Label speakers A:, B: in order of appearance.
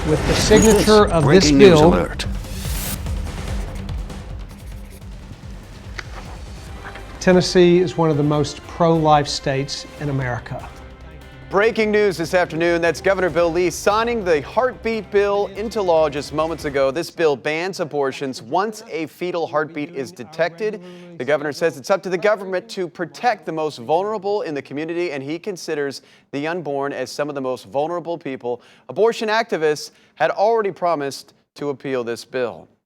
A: with the signature of this
B: Breaking news
A: bill.
B: alert.
A: Tennessee is one of the most pro-life states in America.
C: Breaking news this afternoon, that's Governor Bill Lee signing the heartbeat bill into law just moments ago. This bill bans abortions once a fetal heartbeat is detected. The governor says it's up to the government to protect the most vulnerable in the community, and he considers the unborn as some of the most vulnerable people. Abortion activists had already promised to appeal this bill.